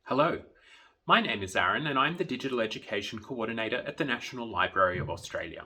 Hello, my name is Aaron and I'm the Digital Education Coordinator at the National Library of Australia.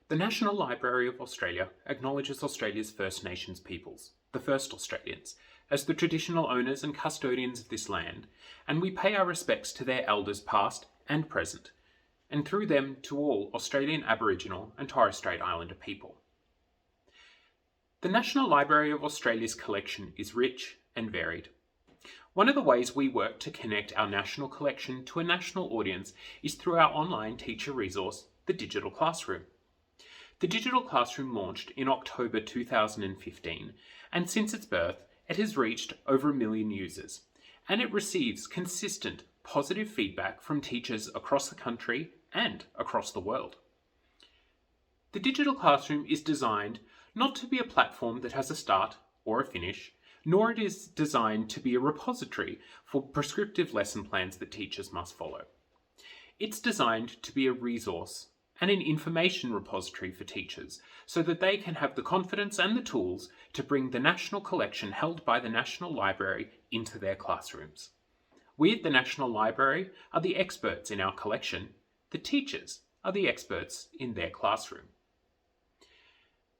The National Library of Australia acknowledges Australia's First Nations peoples, the first Australians, as the traditional owners and custodians of this land, and we pay our respects to their elders past and present, and through them to all Australian Aboriginal and Torres Strait Islander people. The National Library of Australia's collection is rich and varied. One of the ways we work to connect our national collection to a national audience is through our online teacher resource, the Digital Classroom. The Digital Classroom launched in October 2015, and since its birth, it has reached over 1 million users, and it receives consistent, positive feedback from teachers across the country and across the world. The Digital Classroom is designed not to be a platform that has a start or a finish, nor it is designed to be a repository for prescriptive lesson plans that teachers must follow. It's designed to be a resource and an information repository for teachers so that they can have the confidence and the tools to bring the national collection held by the National Library into their classrooms. We at the National Library are the experts in our collection. The teachers are the experts in their classroom.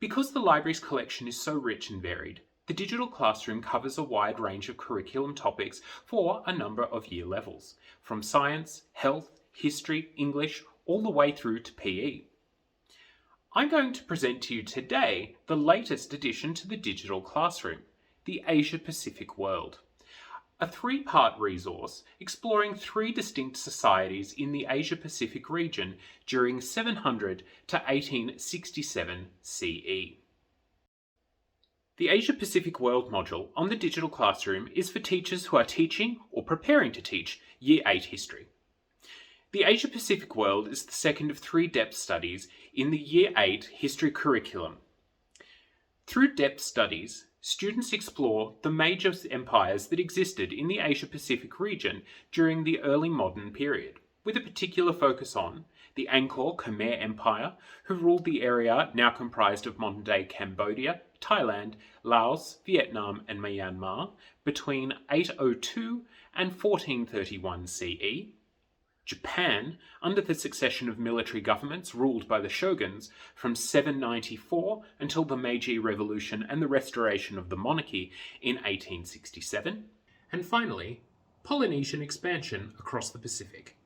Because the library's collection is so rich and varied, the Digital Classroom covers a wide range of curriculum topics for a number of year levels, from science, health, history, English, all the way through to PE. I'm going to present to you today the latest addition to the Digital Classroom, the Asia Pacific World, a 3-part resource exploring 3 distinct societies in the Asia Pacific region during 700 to 1867 CE. The Asia Pacific World module on the Digital Classroom is for teachers who are teaching or preparing to teach Year 8 history. The Asia Pacific World is the second of 3 depth studies in the Year 8 history curriculum. Through depth studies, students explore the major empires that existed in the Asia Pacific region during the early modern period, with a particular focus on the Angkor Khmer Empire, who ruled the area now comprised of modern-day Cambodia, Thailand, Laos, Vietnam and Myanmar between 802 and 1431 CE. Japan, under the succession of military governments ruled by the shoguns from 794 until the Meiji Revolution and the restoration of the monarchy in 1867. And finally, Polynesian Expansion across the Pacific.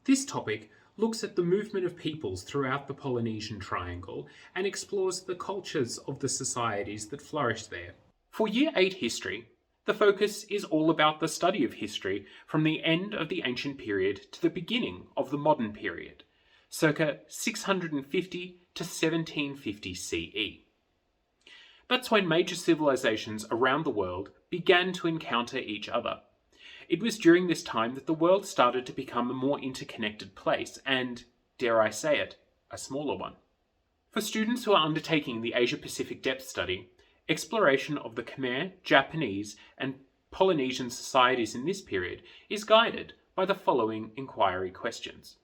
This topic looks at the movement of peoples throughout the Polynesian Triangle and explores the cultures of the societies that flourished there. For Year 8 history, the focus is all about the study of history from the end of the ancient period to the beginning of the modern period, circa 650 to 1750 CE. That's when major civilizations around the world began to encounter each other. It was during this time that the world started to become a more interconnected place and, dare I say it, a smaller one. For students who are undertaking the Asia Pacific Depth Study, exploration of the Khmer, Japanese and Polynesian societies in this period is guided by the following inquiry questions.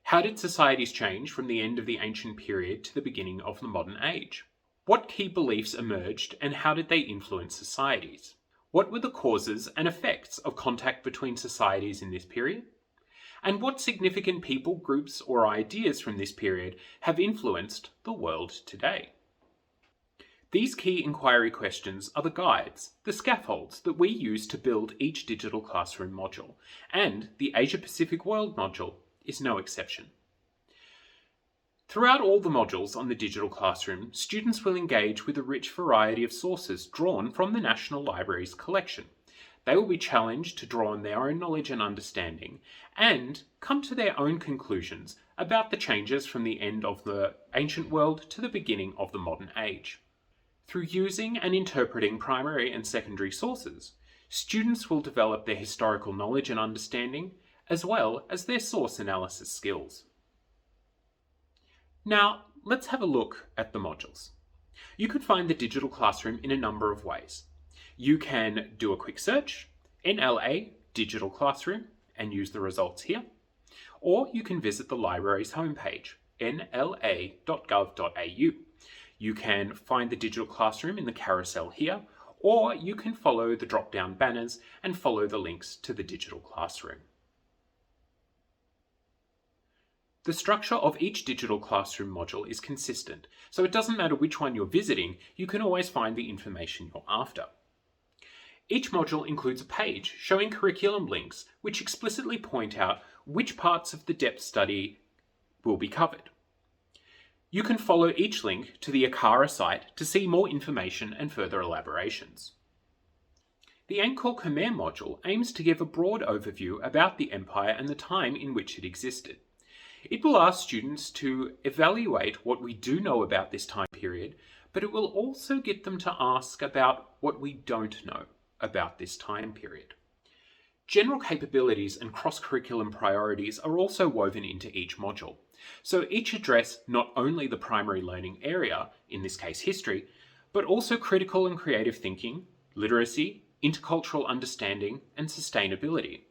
How did societies change from the end of the ancient period to the beginning of the modern age? What key beliefs emerged and how did they influence societies? What were the causes and effects of contact between societies in this period? And what significant people, groups, or ideas from this period have influenced the world today? These key inquiry questions are the guides, the scaffolds that we use to build each Digital Classroom module, and the Asia Pacific World module is no exception. Throughout all the modules on the Digital Classroom, students will engage with a rich variety of sources drawn from the National Library's collection. They will be challenged to draw on their own knowledge and understanding and come to their own conclusions about the changes from the end of the ancient world to the beginning of the modern age. Through using and interpreting primary and secondary sources, students will develop their historical knowledge and understanding, as well as their source analysis skills. Now, let's have a look at the modules. You could find the Digital Classroom in a number of ways. You can do a quick search, NLA Digital Classroom, and use the results here. Or you can visit the library's homepage, nla.gov.au. You can find the Digital Classroom in the carousel here, or you can follow the drop-down banners and follow the links to the digital classroom. The structure of each digital classroom module is consistent, so it doesn't matter which one you're visiting, you can always find the information you're after. Each module includes a page showing curriculum links which explicitly point out which parts of the depth study will be covered. You can follow each link to the Ankara site to see more information and further elaborations. The Angkor Khmer module aims to give a broad overview about the empire and the time in which it existed. It will ask students to evaluate what we do know about this time period, but it will also get them to ask about what we don't know about this time period. General capabilities and cross-curriculum priorities are also woven into each module, so each address not only the primary learning area, in this case history, but also critical and creative thinking, literacy, intercultural understanding, and sustainability.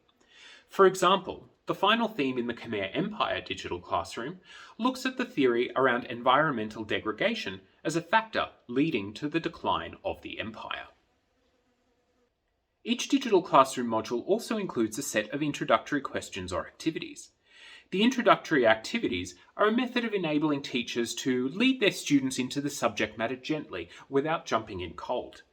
For example, the final theme in the Khmer Empire digital classroom looks at the theory around environmental degradation as a factor leading to the decline of the empire. Each digital classroom module also includes a set of introductory questions or activities. The introductory activities are a method of enabling teachers to lead their students into the subject matter gently without jumping in cold.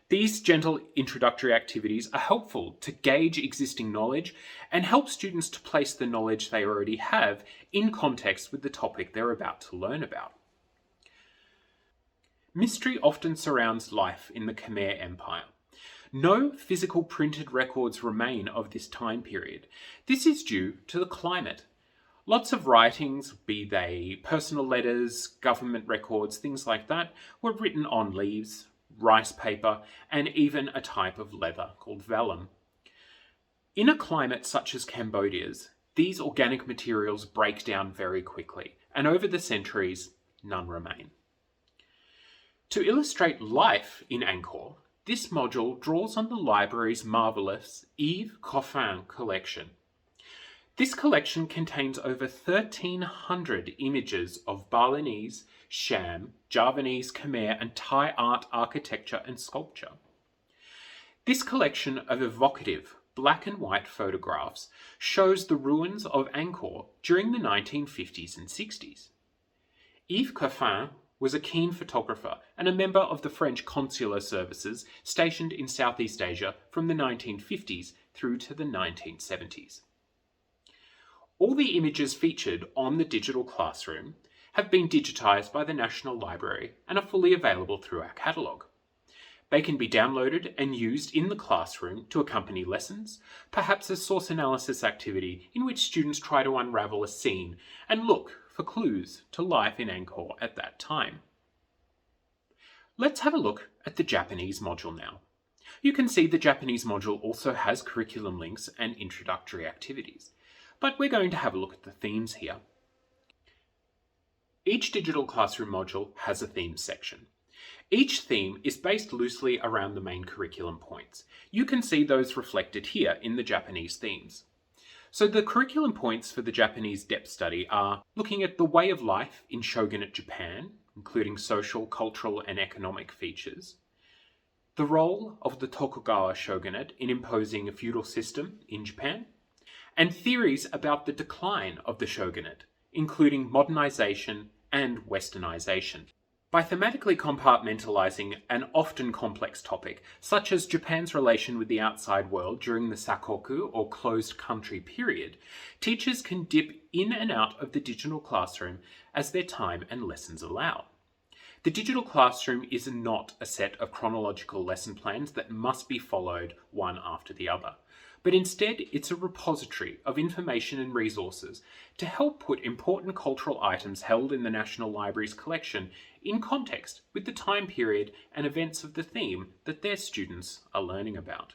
These gentle introductory activities are helpful to gauge existing knowledge and help students to place the knowledge they already have in context with the topic they're about to learn about. Mystery often surrounds life in the Khmer Empire. No physical printed records remain of this time period. This is due to the climate. Lots of writings, be they personal letters, government records, things like that, were written on leaves, rice paper, and even a type of leather called vellum. In a climate such as Cambodia's, these organic materials break down very quickly, and over the centuries, none remain. To illustrate life in Angkor, this module draws on the library's marvellous Yves Coffin collection. This collection contains over 1,300 images of Balinese, Sham, Javanese, Khmer and Thai art, architecture and sculpture. This collection of evocative black and white photographs shows the ruins of Angkor during the 1950s and 60s. Yves Coffin was a keen photographer and a member of the French consular services stationed in Southeast Asia from the 1950s through to the 1970s. All the images featured on the digital classroom have been digitised by the National Library and are fully available through our catalogue. They can be downloaded and used in the classroom to accompany lessons, perhaps as source analysis activity in which students try to unravel a scene and look for clues to life in Angkor at that time. Let's have a look at the Japanese module now. You can see the Japanese module also has curriculum links and introductory activities, but we're going to have a look at the themes here. Each digital classroom module has a themes section. Each theme is based loosely around the main curriculum points. You can see those reflected here in the Japanese themes. So the curriculum points for the Japanese depth study are looking at the way of life in shogunate Japan, including social, cultural and economic features, the role of the Tokugawa shogunate in imposing a feudal system in Japan, and theories about the decline of the shogunate, including modernization and westernization. By thematically compartmentalizing an often complex topic, such as Japan's relation with the outside world during the Sakoku or closed country period, teachers can dip in and out of the digital classroom as their time and lessons allow. The digital classroom is not a set of chronological lesson plans that must be followed one after the other, but instead it's a repository of information and resources to help put important cultural items held in the National Library's collection in context with the time period and events of the theme that their students are learning about.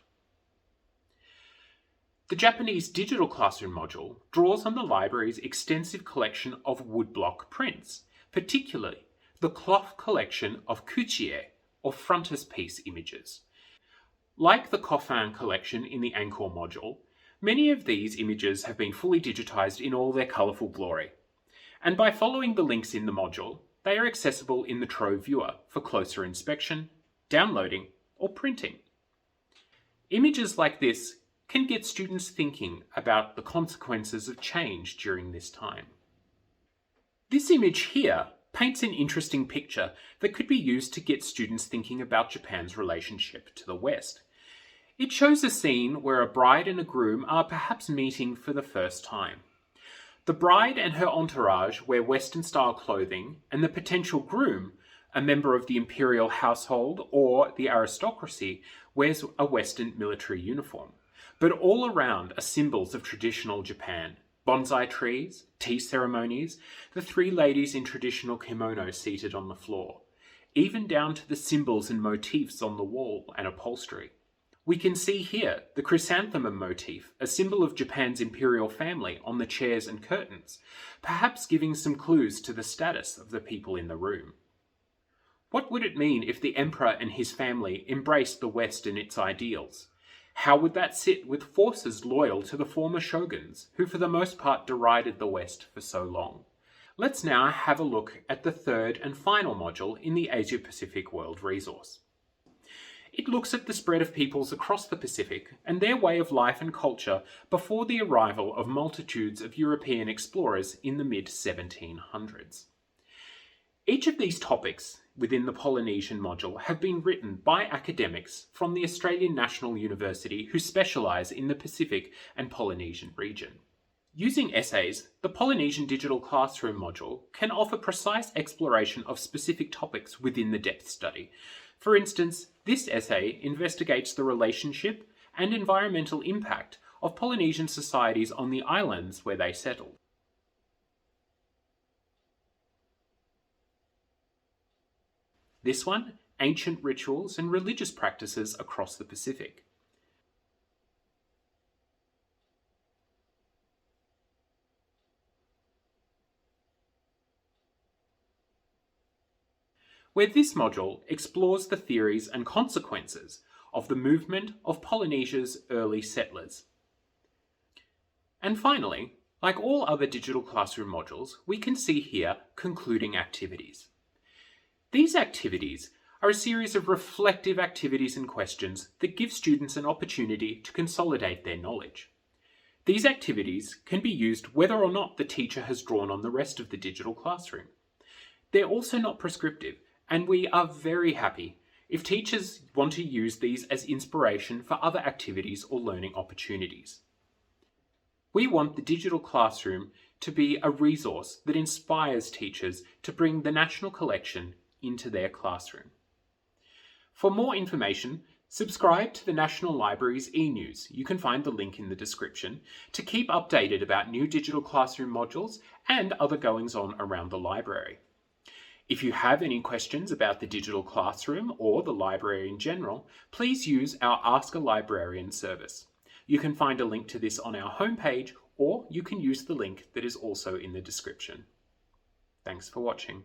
The Japanese digital classroom module draws on the library's extensive collection of woodblock prints, particularly the Clough collection of Kuchi-e, or frontispiece images. Like the Coffin collection in the Angkor module, many of these images have been fully digitised in all their colourful glory, and by following the links in the module, they are accessible in the Trove viewer for closer inspection, downloading, or printing. Images like this can get students thinking about the consequences of change during this time. This image here paints an interesting picture that could be used to get students thinking about Japan's relationship to the West. It shows a scene where a bride and a groom are perhaps meeting for the first time. The bride and her entourage wear Western-style clothing, and the potential groom, a member of the imperial household or the aristocracy, wears a Western military uniform. But all around are symbols of traditional Japan. Bonsai trees, tea ceremonies, the three ladies in traditional kimono seated on the floor, even down to the symbols and motifs on the wall and upholstery. We can see here the chrysanthemum motif, a symbol of Japan's imperial family, on the chairs and curtains, perhaps giving some clues to the status of the people in the room. What would it mean if the emperor and his family embraced the West and its ideals? How would that sit with forces loyal to the former shoguns, who for the most part derided the West for so long? Let's now have a look at the third and final module in the Asia-Pacific World Resource. It looks at the spread of peoples across the Pacific and their way of life and culture before the arrival of multitudes of European explorers in the mid-1700s. Each of these topics within the Polynesian module have been written by academics from the Australian National University who specialise in the Pacific and Polynesian region. Using essays, the Polynesian Digital Classroom module can offer precise exploration of specific topics within the depth study. For instance, this essay investigates the relationship and environmental impact of Polynesian societies on the islands where they settled. This one, ancient rituals and religious practices across the Pacific. Where this module explores the theories and consequences of the movement of Polynesia's early settlers. And finally, like all other digital classroom modules, we can see here concluding activities. These activities are a series of reflective activities and questions that give students an opportunity to consolidate their knowledge. These activities can be used whether or not the teacher has drawn on the rest of the digital classroom. They're also not prescriptive, and we are very happy if teachers want to use these as inspiration for other activities or learning opportunities. We want the digital classroom to be a resource that inspires teachers to bring the National Collection into their classroom. For more information, subscribe to the National Library's e-news. You can find the link in the description to keep updated about new digital classroom modules and other goings-on around the library. If you have any questions about the digital classroom or the library in general, please use our Ask a Librarian service. You can find a link to this on our homepage, or you can use the link that is also in the description. Thanks for watching.